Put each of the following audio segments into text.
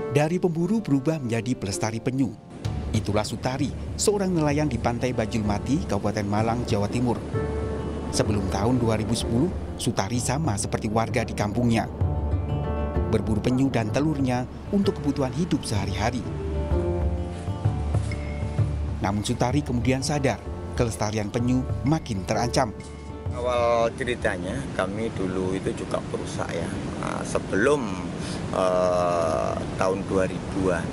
Dari pemburu berubah menjadi pelestari penyu. Itulah Sutari, seorang nelayan di Pantai Bajulmati, Kabupaten Malang, Jawa Timur. Sebelum tahun 2010, Sutari sama seperti warga di kampungnya. Berburu penyu dan telurnya untuk kebutuhan hidup sehari-hari. Namun Sutari kemudian sadar, kelestarian penyu makin terancam. Awal ceritanya kami dulu itu juga perusak ya, sebelum tahun 2000-an.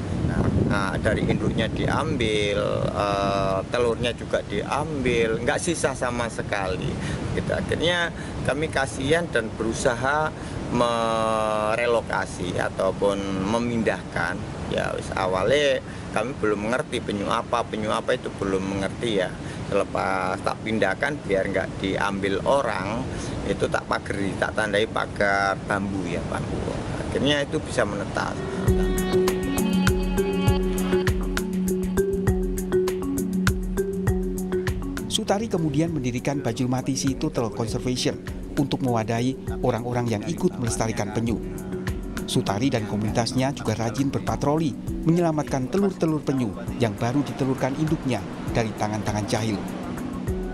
Dari induknya diambil, telurnya juga diambil, nggak sisa sama sekali. Gitu. Akhirnya kami kasihan dan berusaha merelokasi ataupun memindahkan. Ya, awalnya kami belum mengerti penyu apa itu belum mengerti ya. Selepas tak pindahkan biar nggak diambil orang, itu tak pagari, tak tandai pagar bambu ya, bambu. Akhirnya itu bisa menetas. Sutari kemudian mendirikan Bajulmati Sea Turtle Conservation untuk mewadahi orang-orang yang ikut melestarikan penyu. Sutari dan komunitasnya juga rajin berpatroli menyelamatkan telur-telur penyu yang baru ditelurkan induknya dari tangan-tangan jahil.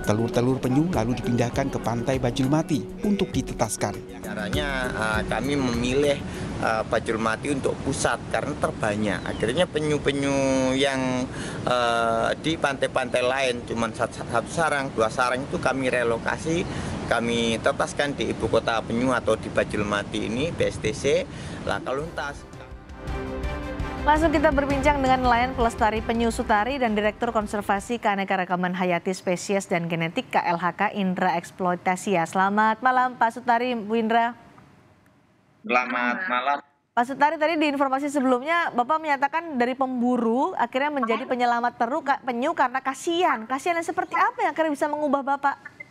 Telur-telur penyu lalu dipindahkan ke Pantai Bajulmati untuk ditetaskan. Caranya kami memilih Bajulmati untuk pusat karena terbanyak. Akhirnya penyu-penyu yang di pantai-pantai lain cuma satu sarang, dua sarang itu kami relokasi. Kami tetaskan di ibu kota penyu atau di Bajulmati ini, BSTC, laka luntas. Langsung kita berbincang dengan nelayan pelestari penyu Sutari dan Direktur Konservasi Keanekaragaman Hayati Spesies dan Genetik KLHK Indra Eksploitasia. Selamat malam Pak Sutari, Bu Indra. Selamat malam. Pak Sutari, tadi di informasi sebelumnya Bapak menyatakan dari pemburu akhirnya menjadi penyelamat penyu karena kasihan. Kasihan yang seperti apa yang akhirnya bisa mengubah Bapak?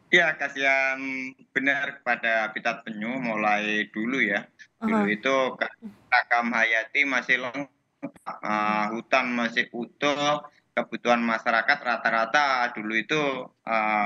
Ya, kasihan benar kepada habitat penyu mulai dulu ya. Dulu itu ragam hayati masih lengkap, hutan masih utuh, kebutuhan masyarakat rata-rata dulu itu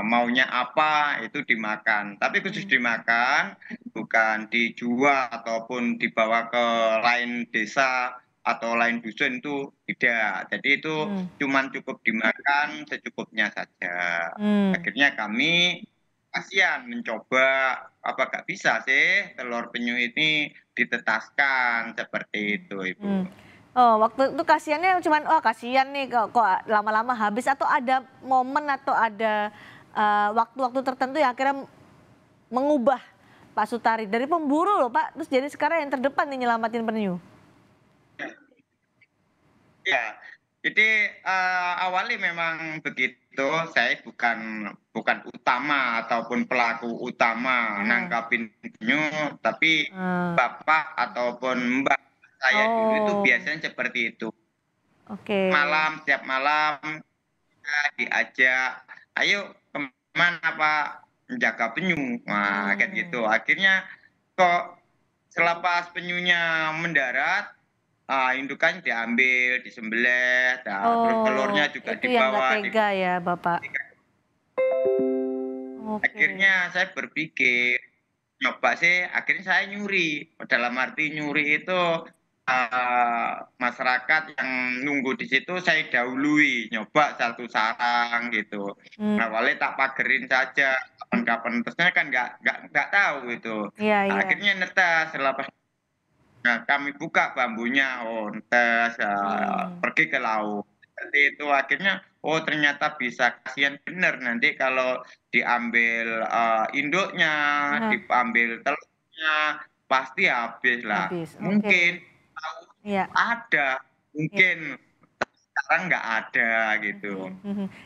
maunya apa itu dimakan. Tapi khusus dimakan, bukan dijual ataupun dibawa ke lain desa atau lain dusun itu tidak. Jadi itu cuman cukup dimakan secukupnya saja. Akhirnya kami kasihan mencoba apa gak bisa sih telur penyu ini ditetaskan seperti itu, Ibu. Oh, waktu itu kasihannya cuman kasihan nih kok lama-lama habis, atau ada momen atau ada waktu-waktu tertentu yang akhirnya mengubah Pak Sutari dari pemburu loh Pak, terus jadi sekarang yang terdepan nih nyelamatin penyu. Ya, jadi awalnya memang begitu. Saya bukan utama ataupun pelaku utama nangkapin penyu, tapi bapak ataupun mbak saya dulu itu biasanya seperti itu. Setiap malam diajak, ayo kemana Pak, menjaga penyu, kayak gitu. Akhirnya kok selepas penyunya mendarat, indukannya diambil, disembelih, terus telurnya juga itu yang dibawa. nggak tega ya Bapak. Akhirnya saya berpikir, nyoba sih, akhirnya saya nyuri. Dalam arti nyuri itu masyarakat yang nunggu di situ saya dahului, nyoba satu sarang gitu. Awalnya tak pagerin saja, kapan-kapan terusnya kan nggak tahu itu. Akhirnya netas selepas. Nah, kami buka bambunya, netes, pergi ke laut. Seperti itu akhirnya, ternyata bisa, kasihan bener nanti kalau diambil induknya, diambil telurnya, pasti habis lah. Mungkin ada, mungkin sekarang nggak ada gitu.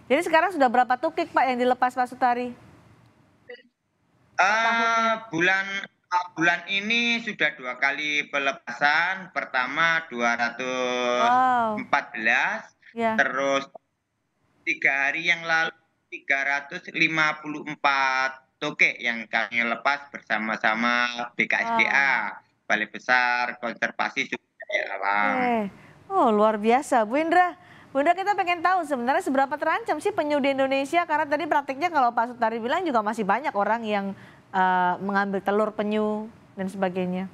Jadi sekarang sudah berapa tukik Pak yang dilepas Pak Sutari? Bulan ini sudah 2 kali pelepasan. Pertama 214, terus 3 hari yang lalu 354 tokek yang kami lepas bersama-sama BKSDA, Balai Besar Konservasi Sumber Daya Alam. Oh, luar biasa, Bu Indra. Bu Indra, kita pengen tahu sebenarnya seberapa terancam sih penyu di Indonesia, karena tadi praktiknya kalau Pak Sutari bilang juga masih banyak orang yang mengambil telur penyu dan sebagainya.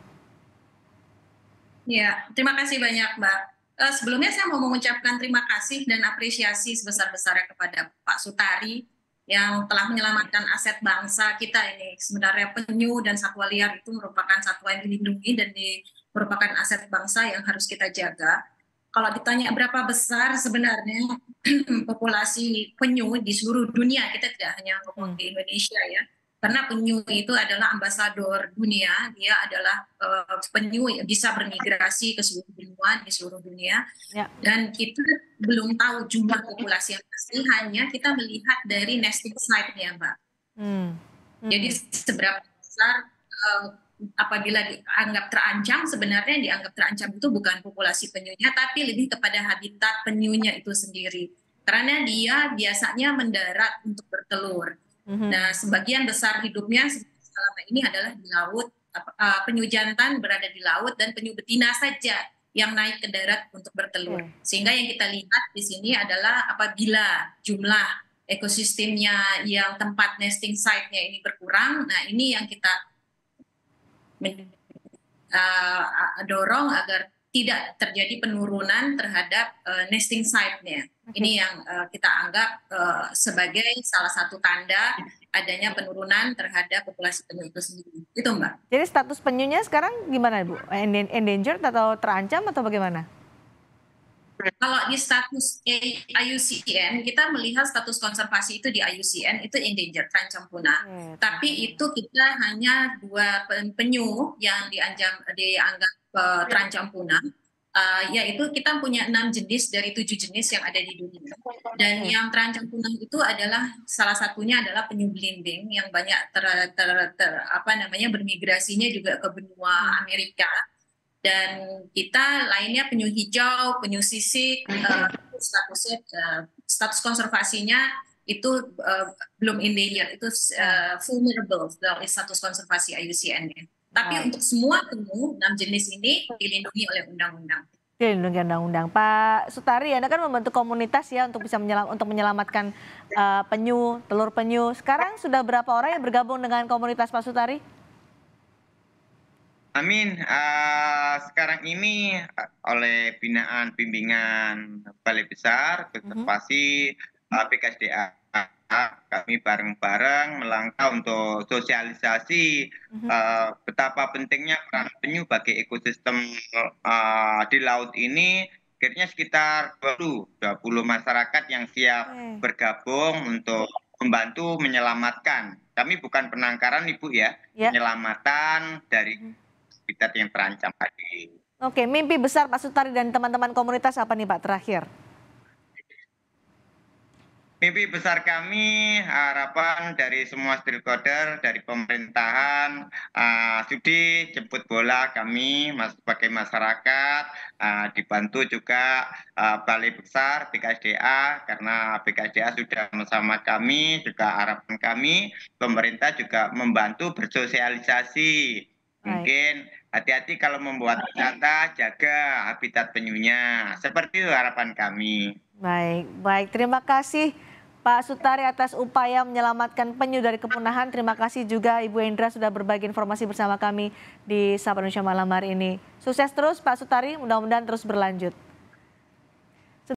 Ya, terima kasih banyak Mbak. Sebelumnya saya mau mengucapkan terima kasih dan apresiasi sebesar-besarnya kepada Pak Sutari yang telah menyelamatkan aset bangsa kita ini. Sebenarnya penyu dan satwa liar itu merupakan satwa yang dilindungi dan merupakan aset bangsa yang harus kita jaga. Kalau ditanya berapa besar sebenarnya populasi penyu di seluruh dunia, kita tidak hanya ngomong di Indonesia ya, karena penyu itu adalah ambasador dunia, dia adalah penyu yang bisa bermigrasi ke seluruh benua di seluruh dunia, Ya. dan kita belum tahu jumlah populasi yang pasti, hanya kita melihat dari nesting site-nya, Mbak. Jadi seberapa besar apabila dianggap terancam, sebenarnya yang dianggap terancam itu bukan populasi penyunya, tapi lebih kepada habitat penyunya itu sendiri. Karena dia biasanya mendarat untuk bertelur. Nah, sebagian besar hidupnya selama ini adalah di laut. Penyu jantan berada di laut dan penyu betina saja yang naik ke darat untuk bertelur. Sehingga yang kita lihat di sini adalah apabila jumlah ekosistemnya yang tempat nesting site-nya ini berkurang, nah ini yang kita dorong agar tidak terjadi penurunan terhadap nesting site-nya. Ini yang kita anggap sebagai salah satu tanda adanya penurunan terhadap populasi penyu itu sendiri. Itu Mbak. Jadi status penyunya sekarang gimana Bu? Endangered atau terancam atau bagaimana? Kalau di status IUCN, kita melihat status konservasi itu di IUCN itu endangered, terancam punah. Tapi itu kita hanya 2 penyu yang dianggap terancam punah, yaitu kita punya 6 jenis dari 7 jenis yang ada di dunia. Dan yang terancam punah itu adalah salah satunya adalah penyu belimbing yang banyak bermigrasinya juga ke benua Amerika. Dan kita lainnya penyu hijau, penyu sisik, status konservasinya itu belum endangered, itu vulnerable dari status konservasi IUCN-nya. Tapi untuk semua penyu 6 jenis ini dilindungi oleh undang-undang. Dilindungi undang-undang. Pak Sutari, Anda kan membentuk komunitas ya untuk bisa menyelamatkan penyu, telur penyu. Sekarang sudah berapa orang yang bergabung dengan komunitas Pak Sutari? Amin. Sekarang ini oleh binaan bimbingan Balai Besar Konservasi BKSDA, kami bareng-bareng melangkah untuk sosialisasi betapa pentingnya peran penyu bagi ekosistem di laut ini. Akhirnya sekitar 20 masyarakat yang siap bergabung untuk membantu menyelamatkan. Kami bukan penangkaran Ibu ya, penyelamatan dari habitat yang terancam tadi. Oke, mimpi besar Pak Sutari dan teman-teman komunitas apa nih Pak terakhir? Mimpi besar kami, harapan dari semua stakeholder, dari pemerintahan, sudi jemput bola kami sebagai masyarakat, dibantu juga Balai Besar BKSDA, karena BKSDA sudah bersama kami, juga harapan kami, pemerintah juga membantu bersosialisasi. Mungkin hati-hati kalau membuat wisata, jaga habitat penyunya. Seperti itu harapan kami. Baik. Terima kasih Pak Sutari atas upaya menyelamatkan penyu dari kepunahan. Terima kasih juga Ibu Endra sudah berbagi informasi bersama kami di Sapa Indonesia Malam hari ini. Sukses terus Pak Sutari, mudah-mudahan terus berlanjut.